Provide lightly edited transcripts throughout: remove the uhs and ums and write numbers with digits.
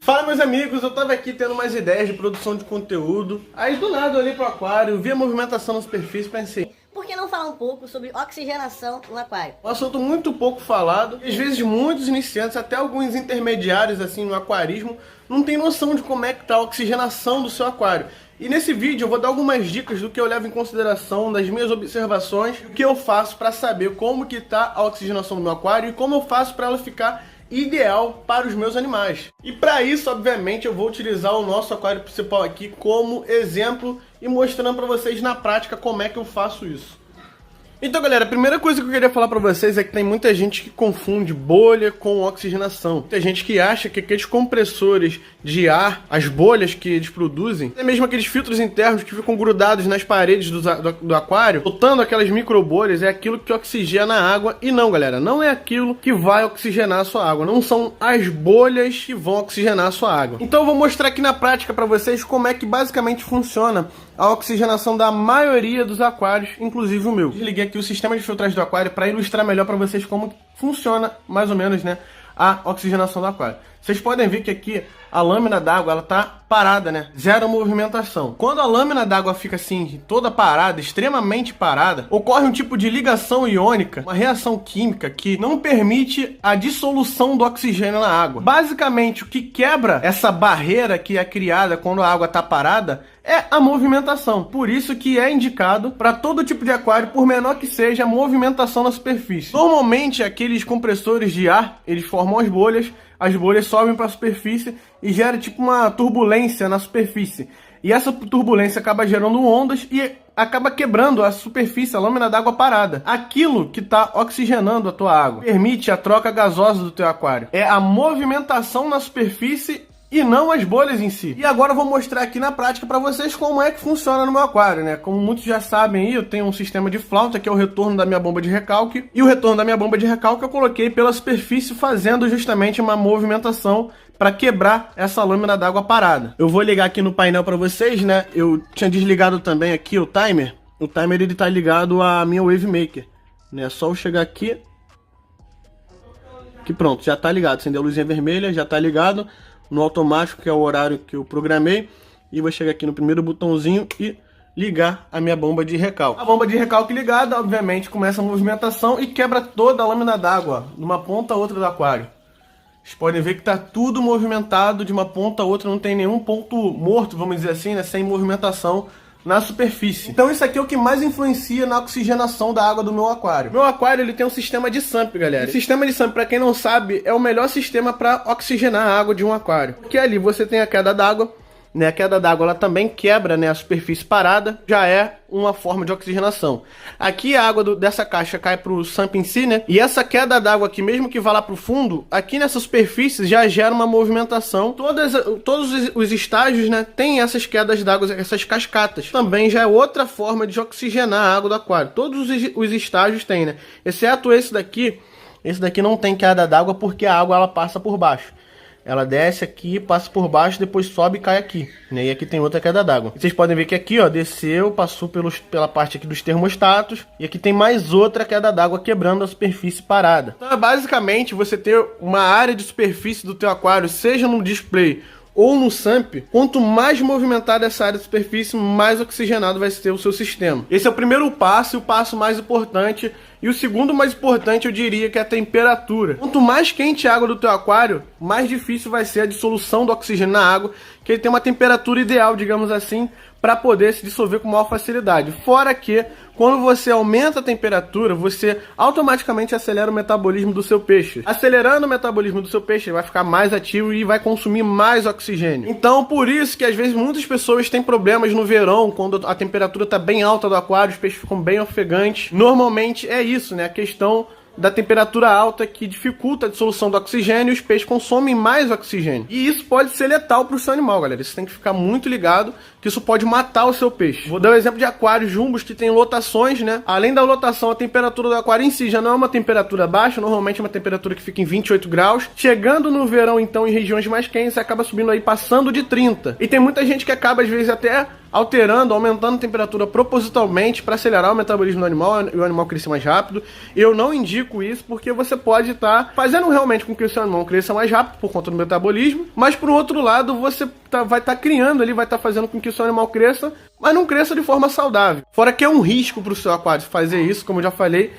Fala, meus amigos, eu tava aqui tendo umas ideias de produção de conteúdo. Aí do nada eu olhei pro aquário, vi a movimentação na superfície e pensei, por que não falar um pouco sobre oxigenação no aquário? um assunto muito pouco falado, e às vezes muitos iniciantes, até alguns intermediários assim no aquarismo, não tem noção de como é que tá a oxigenação do seu aquário. E nesse vídeo eu vou dar algumas dicas do que eu levo em consideração, das minhas observações, o que eu faço para saber como que tá a oxigenação do meu aquário e como eu faço para ela ficar ideal para os meus animais. E para isso, obviamente, eu vou utilizar o nosso aquário principal aqui como exemplo e mostrando para vocês na prática como é que eu faço isso. Então, galera, a primeira coisa que eu queria falar pra vocês é que tem muita gente que confunde bolha com oxigenação. Tem gente que acha que aqueles compressores de ar, as bolhas que eles produzem, até mesmo aqueles filtros internos que ficam grudados nas paredes do aquário, soltando aquelas microbolhas, é aquilo que oxigena a água. E não, galera, não é aquilo que vai oxigenar a sua água. Não são as bolhas que vão oxigenar a sua água. Então eu vou mostrar aqui na prática pra vocês como é que basicamente funciona a oxigenação da maioria dos aquários, inclusive o meu. Desliguei aqui o sistema de filtragem do aquário para ilustrar melhor para vocês como funciona, mais ou menos, né, a oxigenação do aquário. Vocês podem ver que aqui a lâmina d'água ela tá parada, né? Zero movimentação. Quando a lâmina d'água fica assim, toda parada, extremamente parada, ocorre um tipo de ligação iônica, uma reação química que não permite a dissolução do oxigênio na água. Basicamente, o que quebra essa barreira que é criada quando a água tá parada é a movimentação. Por isso que é indicado para todo tipo de aquário, por menor que seja, a movimentação na superfície. Normalmente, aqueles compressores de ar, eles formam as bolhas sobem para a superfície e gera tipo uma turbulência na superfície. E essa turbulência acaba gerando ondas e acaba quebrando a superfície, a lâmina d'água parada. Aquilo que está oxigenando a tua água permite a troca gasosa do teu aquário. É a movimentação na superfície e não as bolhas em si. E agora eu vou mostrar aqui na prática para vocês como é que funciona no meu aquário, né? Como muitos já sabem aí, eu tenho um sistema de flauta, que é o retorno da minha bomba de recalque. E o retorno da minha bomba de recalque eu coloquei pela superfície, fazendo justamente uma movimentação para quebrar essa lâmina d'água parada. Eu vou ligar aqui no painel para vocês, né? Eu tinha desligado também aqui o timer. O timer ele tá ligado à minha Wave Maker, né? É só eu chegar aqui, que pronto, já tá ligado. Acendeu a luzinha vermelha, já tá ligado no automático, que é o horário que eu programei, e vou chegar aqui no primeiro botãozinho e ligar a minha bomba de recalque. A bomba de recalque ligada, obviamente, começa a movimentação e quebra toda a lâmina d'água, de uma ponta a outra do aquário. Vocês podem ver que está tudo movimentado de uma ponta a outra, não tem nenhum ponto morto, vamos dizer assim, né, sem movimentação na superfície. Então isso aqui é o que mais influencia na oxigenação da água do meu aquário. Meu aquário ele tem um sistema de sump, galera. O sistema de sump, para quem não sabe, é o melhor sistema para oxigenar a água de um aquário. Porque ali você tem a queda d'água, né? A queda d'água ela também quebra, né, a superfície parada, já é uma forma de oxigenação. Aqui a água dessa caixa cai para o sump em si, né? E essa queda d'água aqui, mesmo que vá lá para o fundo, aqui nessa superfície já gera uma movimentação. Todos os estágios, né, tem essas quedas d'água, essas cascatas. Também já é outra forma de oxigenar a água do aquário. Todos os estágios tem, né? Exceto esse daqui. Esse daqui não tem queda d'água porque a água ela passa por baixo. Ela desce aqui, passa por baixo, depois sobe e cai aqui, né? E aqui tem outra queda d'água. Vocês podem ver que aqui, ó, desceu, passou pela parte aqui dos termostatos. E aqui tem mais outra queda d'água quebrando a superfície parada. Então, basicamente, você ter uma área de superfície do teu aquário, seja no display ou no sump, quanto mais movimentada essa área de superfície, mais oxigenado vai ser o seu sistema. Esse é o primeiro passo e o passo mais importante. E o segundo mais importante eu diria que é a temperatura. Quanto mais quente a água do teu aquário, mais difícil vai ser a dissolução do oxigênio na água, que ele tem uma temperatura ideal, digamos assim, para poder se dissolver com maior facilidade. Fora que, quando você aumenta a temperatura, você automaticamente acelera o metabolismo do seu peixe. Acelerando o metabolismo do seu peixe, ele vai ficar mais ativo e vai consumir mais oxigênio. Então, por isso que às vezes muitas pessoas têm problemas no verão, quando a temperatura está bem alta do aquário, os peixes ficam bem ofegantes. Normalmente é isso, né? A questão da temperatura alta que dificulta a dissolução do oxigênio e os peixes consomem mais oxigênio. E isso pode ser letal para o seu animal, galera. Você tem que ficar muito ligado que isso pode matar o seu peixe. Vou dar um exemplo de aquários jumbos que tem lotações, né? Além da lotação, a temperatura do aquário em si já não é uma temperatura baixa, normalmente é uma temperatura que fica em 28 graus. Chegando no verão, então, em regiões mais quentes, acaba subindo aí, passando de 30. E tem muita gente que acaba, às vezes, até alterando, aumentando a temperatura propositalmente para acelerar o metabolismo do animal e o animal crescer mais rápido. Eu não indico isso porque você pode estar fazendo realmente com que o seu animal cresça mais rápido por conta do metabolismo, mas por outro lado você vai estar criando ali, vai estar fazendo com que o seu animal cresça, mas não cresça de forma saudável. Fora que é um risco para o seu aquário fazer isso, como eu já falei,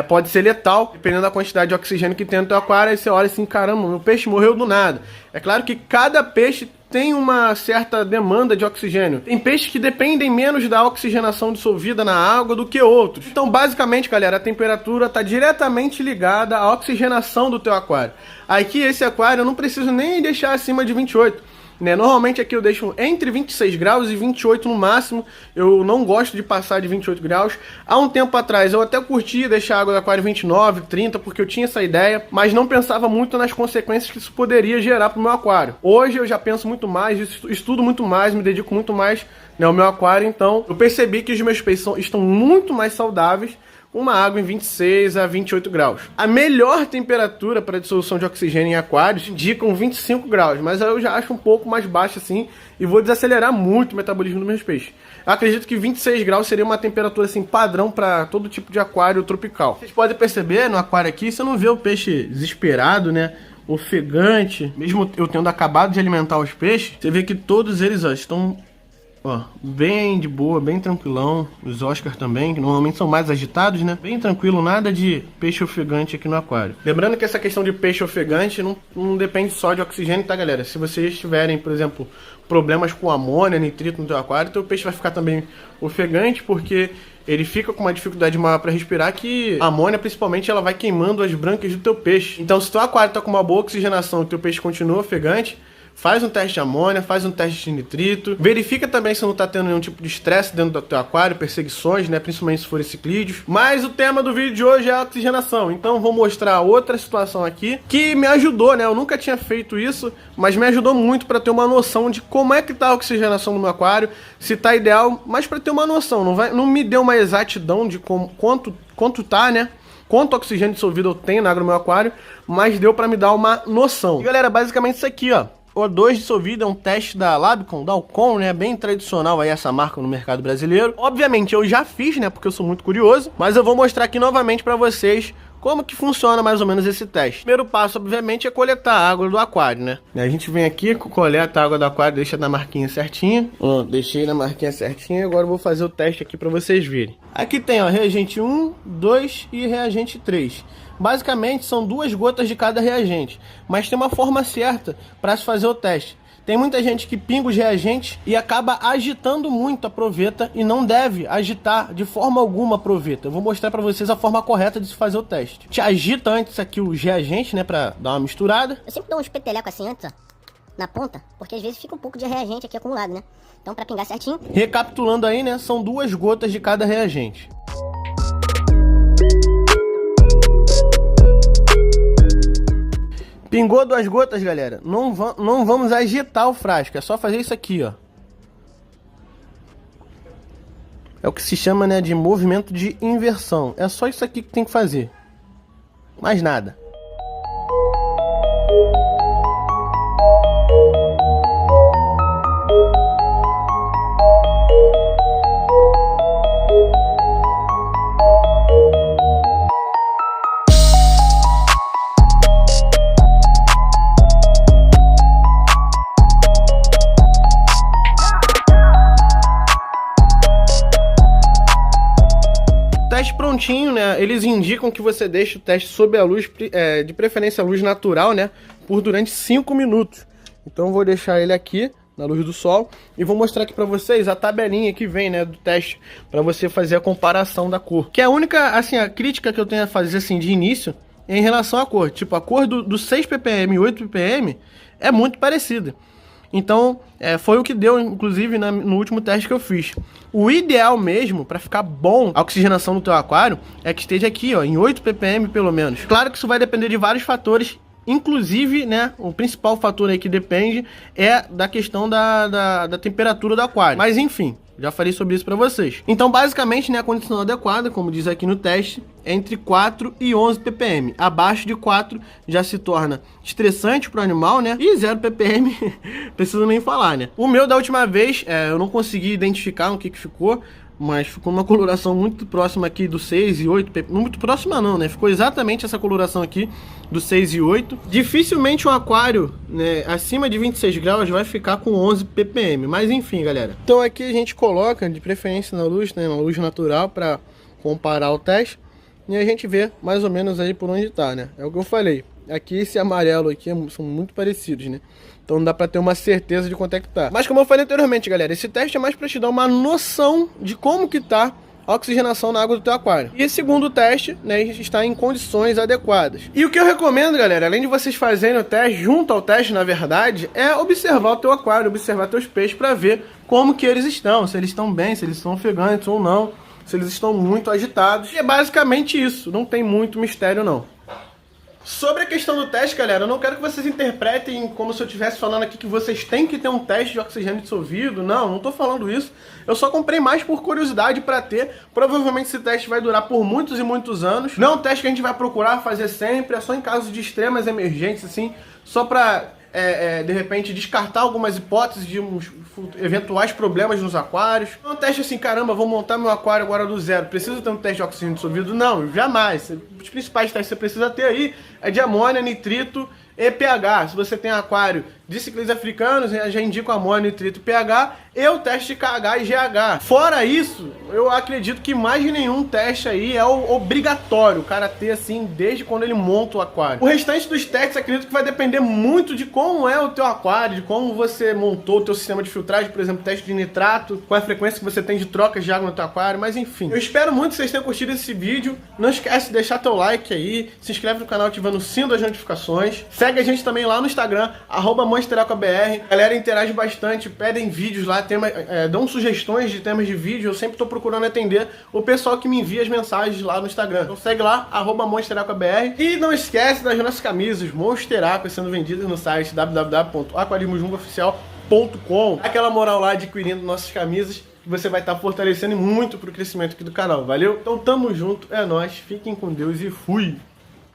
pode ser letal, dependendo da quantidade de oxigênio que tem no teu aquário. Aí você olha assim, caramba, meu peixe morreu do nada. É claro que cada peixe tem uma certa demanda de oxigênio. Tem peixes que dependem menos da oxigenação dissolvida na água do que outros. Então, basicamente, galera, a temperatura está diretamente ligada à oxigenação do teu aquário. Aqui, esse aquário, eu não preciso nem deixar acima de 28. Né? Normalmente aqui eu deixo entre 26 graus e 28 no máximo. Eu não gosto de passar de 28 graus. Há um tempo atrás eu até curtia deixar a água do aquário 29, 30, porque eu tinha essa ideia, mas não pensava muito nas consequências que isso poderia gerar para o meu aquário. Hoje eu já penso muito mais, estudo muito mais, me dedico muito mais, né, ao meu aquário. Então eu percebi que os meus peixes estão muito mais saudáveis uma água em 26 a 28 graus. A melhor temperatura para dissolução de oxigênio em aquários indicam 25 graus, mas eu já acho um pouco mais baixo assim e vou desacelerar muito o metabolismo dos meus peixes. Eu acredito que 26 graus seria uma temperatura assim padrão para todo tipo de aquário tropical. Vocês podem perceber no aquário aqui, você não vê o peixe desesperado, né? Ofegante. Mesmo eu tendo acabado de alimentar os peixes, você vê que todos eles estão bem de boa, bem tranquilão. Os Oscar também, que normalmente são mais agitados, né? Bem tranquilo, nada de peixe ofegante aqui no aquário. Lembrando que essa questão de peixe ofegante não depende só de oxigênio, tá, galera? Se vocês tiverem, por exemplo, problemas com amônia, nitrito no teu aquário, teu peixe vai ficar também ofegante, porque ele fica com uma dificuldade maior para respirar, que a amônia, principalmente, ela vai queimando as brânquias do teu peixe. Então, se teu aquário tá com uma boa oxigenação e o teu peixe continua ofegante, faz um teste de amônia, faz um teste de nitrito. Verifica também se não está tendo nenhum tipo de estresse dentro do teu aquário, perseguições, né? Principalmente se forem ciclídeos. Mas o tema do vídeo de hoje é a oxigenação. Então vou mostrar outra situação aqui que me ajudou, né? Eu nunca tinha feito isso, mas me ajudou muito para ter uma noção de como é que tá a oxigenação no meu aquário, se tá ideal, mas para ter uma noção. Não me deu uma exatidão de quanto tá, né? Quanto oxigênio dissolvido eu tenho na água do meu aquário, mas deu para me dar uma noção. E galera, basicamente isso aqui, O2 dissolvido é um teste da Labicon, da Alcon, né? Bem tradicional aí essa marca no mercado brasileiro. Obviamente eu já fiz, né? Porque eu sou muito curioso. Mas eu vou mostrar aqui novamente pra vocês como que funciona mais ou menos esse teste. O primeiro passo, obviamente, é coletar a água do aquário, né? A gente vem aqui, coleta a água do aquário, deixa na marquinha certinha. Deixei na marquinha certinha. Agora eu vou fazer o teste aqui pra vocês verem. Aqui tem, reagente 1, 2 e reagente 3. Basicamente são 2 gotas de cada reagente, mas tem uma forma certa para se fazer o teste. Tem muita gente que pinga os reagentes e acaba agitando muito a proveta e não deve agitar de forma alguma a proveta. Eu vou mostrar para vocês a forma correta de se fazer o teste. Te agita antes aqui os reagentes, né, para dar uma misturada. Eu sempre dou uns petelecos assim antes, na ponta, porque às vezes fica um pouco de reagente aqui acumulado, né? Então para pingar certinho. Recapitulando aí, né, são 2 gotas de cada reagente. Pingou 2 gotas, galera. Não vamos agitar o frasco. É só fazer isso aqui, É o que se chama, né, de movimento de inversão. É só isso aqui que tem que fazer. Mais nada. Teste prontinho, né? Eles indicam que você deixe o teste sob a luz, de preferência a luz natural, né? Por durante 5 minutos. Então vou deixar ele aqui na luz do sol e vou mostrar aqui pra vocês a tabelinha que vem, né, do teste, pra você fazer a comparação da cor. Que é a única, assim, a crítica que eu tenho a fazer, assim, de início é em relação à cor. Tipo, a cor do 6 ppm e 8 ppm é muito parecida. Então, foi o que deu, inclusive, no último teste que eu fiz. O ideal mesmo, para ficar bom a oxigenação do teu aquário, é que esteja aqui, em 8 ppm pelo menos. Claro que isso vai depender de vários fatores, inclusive, né, o principal fator aí que depende é da questão da temperatura do aquário. Mas, enfim, Já falei sobre isso para vocês. Então, basicamente, né, a condição adequada, como diz aqui no teste, é entre 4 e 11 ppm. Abaixo de 4 já se torna estressante pro animal, né? E 0 ppm, preciso nem falar, né? O meu da última vez, eu não consegui identificar o que ficou, mas ficou uma coloração muito próxima aqui do 6 e 8 ppm. Não muito próxima não, né? Ficou exatamente essa coloração aqui do 6 e 8. Dificilmente um aquário, né, acima de 26 graus vai ficar com 11 ppm. Mas enfim, galera. Então aqui a gente coloca, de preferência na luz, né, na luz natural, para comparar o teste. E a gente vê mais ou menos aí por onde tá, né? É o que eu falei. Aqui esse amarelo aqui são muito parecidos, né? Então não dá pra ter uma certeza de quanto é que tá. Mas como eu falei anteriormente, galera, esse teste é mais pra te dar uma noção de como que tá a oxigenação na água do teu aquário. E segundo o teste, né, a gente está em condições adequadas. E o que eu recomendo, galera, além de vocês fazerem o teste, junto ao teste, na verdade, é observar o teu aquário, observar teus peixes pra ver como que eles estão, se eles estão bem, se eles estão ofegantes ou não, se eles estão muito agitados. E é basicamente isso, não tem muito mistério não. Sobre a questão do teste, galera, eu não quero que vocês interpretem como se eu estivesse falando aqui que vocês têm que ter um teste de oxigênio dissolvido. Não tô falando isso. Eu só comprei mais por curiosidade para ter. Provavelmente esse teste vai durar por muitos e muitos anos. Não é um teste que a gente vai procurar fazer sempre, é só em casos de extremas emergências, assim, só para... de repente, descartar algumas hipóteses de uns eventuais problemas nos aquários. Não é um teste assim, caramba, vou montar meu aquário agora do zero, preciso ter um teste de oxigênio dissolvido? Não, jamais. Os principais testes que você precisa ter aí é de amônia, nitrito e pH. Se você tem aquário de ciclês africanos, eu já indico amônia, nitrito e pH, e o teste de KH e GH. Fora isso, eu acredito que mais de nenhum teste aí é obrigatório o cara ter assim, desde quando ele monta o aquário. O restante dos testes, acredito que vai depender muito de como é o teu aquário, de como você montou o teu sistema de filtragem, por exemplo, teste de nitrato, qual é a frequência que você tem de trocas de água no teu aquário, mas enfim. Eu espero muito que vocês tenham curtido esse vídeo. Não esquece de deixar teu like aí, se inscreve no canal ativando o sino das notificações. Segue a gente também lá no Instagram, @monsteracobr. A galera interage bastante, pedem vídeos lá, dão sugestões de temas de vídeo. Eu sempre tô procurando atender o pessoal que me envia as mensagens lá no Instagram. Então segue lá, @monsteracobr. E não esquece das nossas camisas Monster Aqua sendo vendidas no site www.aquarismojungoficial.com. Aquela moral lá adquirindo nossas camisas, que você vai estar fortalecendo muito pro crescimento aqui do canal, valeu? Então tamo junto, é nóis, fiquem com Deus e fui!